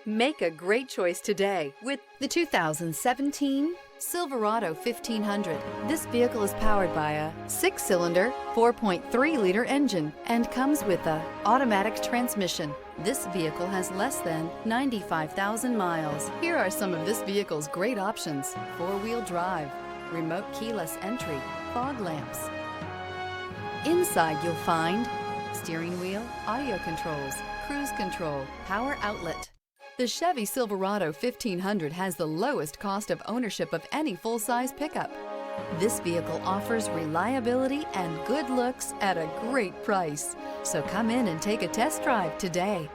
Make a great choice today with the 2017 Silverado 1500. This vehicle is powered by a 6-cylinder, 4.3-liter engine and comes with a automatic transmission. This vehicle has less than 95,000 miles. Here are some of this vehicle's great options: 4-wheel drive, remote keyless entry, fog lamps. Inside you'll find steering wheel, audio controls, cruise control, power outlet. The Chevy Silverado 1500 has the lowest cost of ownership of any full-size pickup. This vehicle offers reliability and good looks at a great price. So come in and take a test drive today.